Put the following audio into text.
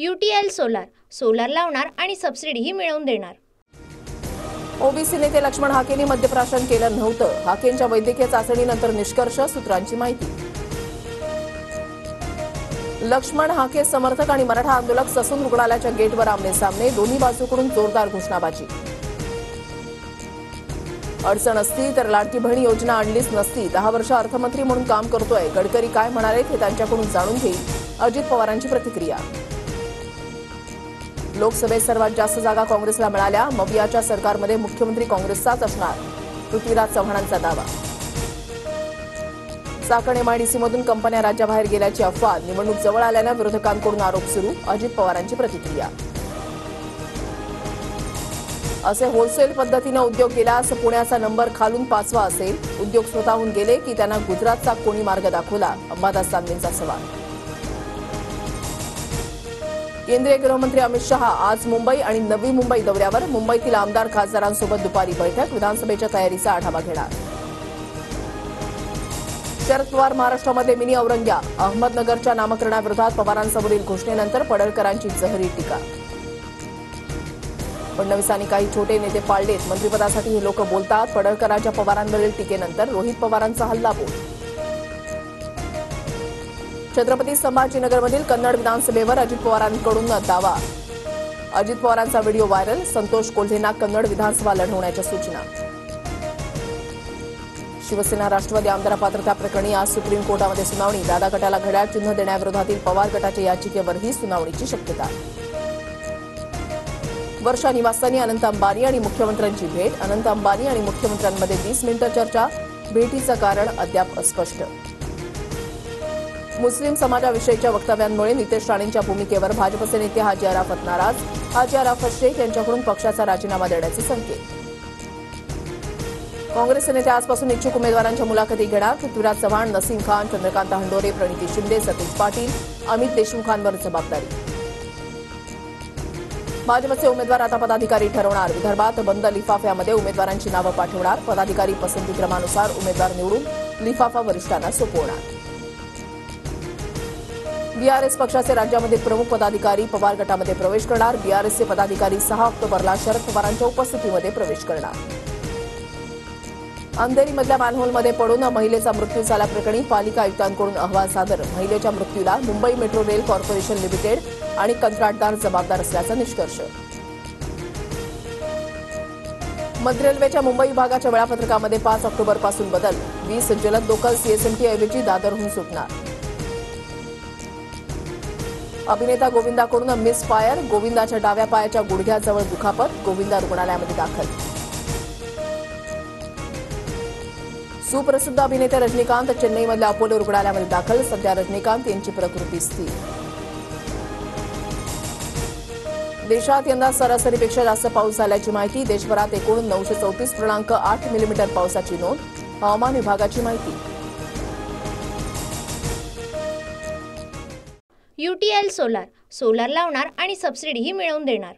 UTL solar solar लावणार आणि सबसिडीही मिळवून देणार। ओबीसी नेते लक्ष्मण हाकेंनी मद्यप्राशन केलं नव्हतं। हाकेंच्या वैद्यकीय चाचणीनंतर निष्कर्ष, सूत्रांची माहिती। लक्ष्मण हाके समर्थक आणि मराठा आंदोलक ससून रुग्णालयाच्या गेटवर आमने सामने, दोन्ही बाजूकडून जोरदार घोषणाबाजी। अडचण असती तर लाडकी बहीण योजना आणलीच नसती, 10 वर्ष अर्थमंत्री म्हणून काम करतोय, गडकरी काय म्हणाले हे त्यांच्याकडून जाणून घेईल, अजित पवारांची प्रतिक्रिया। लोकसभेत सर्वात जास्त जागा काँग्रेसला मिळाल्या, मवियाच्या सरकारमध्ये मुख्यमंत्री काँग्रेसचाच असणार, पृथ्वीराज चव्हाणांचा दावा। चाकण MIDCमधून कंपन्या राज्याबाहेर गेल्याची अफवा, निवडणूक जवळ आल्यानं विरोधकांकडून आरोप सुरू, अजित पवारांची प्रतिक्रिया। असे होलसेल पद्धतीने उद्योग गेल्यास पुण्याचा नंबर खालून 5वा असेल, उद्योग स्वतःहून गेले की त्यांना गुजरातचा कोणी मार्ग दाखवला, अंबादास दानवेंचा सवाल। केंद्रीय गृहमंत्री अमित शहा आज मुंबई आणि नवी मुंबई दौऱ्यावर, मुंबईतील आमदार खासदारांसोबत दुपारी बैठक, विधानसभेच्या तयारीचा आढावा घेणार। शरद पवार महाराष्ट्रामध्ये मिनी औरंग्या, अहमदनगरच्या नामकरणाविरोधात पवारांसमोरील घोषणेनंतर पडळकरांची जहरी टीका। फडणवीसांनी काही छोटे नेते पाळलेत, मंत्रिपदासाठी हे लोक बोलतात, पडळकरांच्या पवारांवरील टीकेनंतर रोहित पवारांचा हल्लाबोल। छत्रपती संभाजीनगरमधील कन्नड विधानसभेवर अजित पवारांकडून दावा, अजित पवारांचा व्हिडिओ व्हायरल, संतोष कोल्हेंना कन्नड विधानसभा लढवण्याच्या सूचना। शिवसेना राष्ट्रवादी आमदार पात्रता प्रकरणी आज सुप्रीम कोर्टामध्ये सुनावणी, दादा गटाला घड्याळ चिन्ह देण्याविरोधातील पवार गटाच्या याचिकेवरही सुनावणीची शक्यता। वर्षा निवासांनी अनंत अंबानी आणि मुख्यमंत्र्यांची भेट, अनंत अंबानी आणि मुख्यमंत्र्यांमध्ये 20 मिनिटं चर्चा, भेटीचं कारण अद्याप अस्पष्ट। मुस्लिम समाजाविषयीच्या वक्तव्यांमुळे नितेश राणेंच्या भूमिकेवर भाजपचे नेते हाजी अराफत नाराज, हाजी अराफत शेख यांच्याकडून पक्षाचा राजीनामा देण्याचे संकेत। काँग्रेसचे नेते आजपासून इच्छुक उमेदवारांच्या मुलाखती घेणार, पृथ्वीराज चव्हाण, नसीम खान, चंद्रकांत हंडोरे, प्रणिती शिंदे, सतीश पाटील, अमित देशमुखांवर जबाबदारी। भाजपचे उमेदवार आता पदाधिकारी ठरवणार, विदर्भात बंद लिफाफ्यामध्ये उमेदवारांची नावं पाठवणार, पदाधिकारी पसंतीक्रमानुसार उमेदवार निवडून लिफाफा वरिष्ठांना सोपवणार। बीआरएस पक्षाचे राज्यामध्ये प्रमुख पदाधिकारी पवार गटामध्ये प्रवेश करणार, बीआरएसचे पदाधिकारी 6 ऑक्टोबरला शरद पवारांच्या उपस्थितीमध्ये प्रवेश करणार। अंधेरीमधल्या मॅनहोलमध्ये पडून महिलेचा मृत्यू झाल्याप्रकरणी पालिका आयुक्तांकडून अहवाल सादर, महिलेच्या मृत्यूला Mumbai metro rail corporation limited आणि कंत्राटदार जबाबदार असल्याचा निष्कर्ष। मध्य रेल्वेच्या मुंबई विभागाच्या वेळापत्रकामध्ये 5 ऑक्टोबरपासून बदल, 20 जलद लोकल CSMT ऐवजी दादरहून सुटणार। अभिनेता गोविंदाकडून मिस फायर, गोविंदाच्या डाव्या पायाच्या गुडघ्याजवळ दुखापत, गोविंदा रुग्णालयामध्ये दाखल। सुप्रसिद्ध अभिनेते रजनीकांत चेन्नईमधल्या अपोलो रुग्णालयामध्ये दाखल, सध्या रजनीकांत यांची प्रकृती स्थिर। देशात यंदा सरासरीपेक्षा जास्त पाऊस झाल्याची माहिती, देशभरात एकूण 934.8 मिलीमीटर पावसाची नोंद, हवामान विभागाची माहिती। UTL सोलार सोलार लावणार आणि सबसिडीही मिळवून देणार।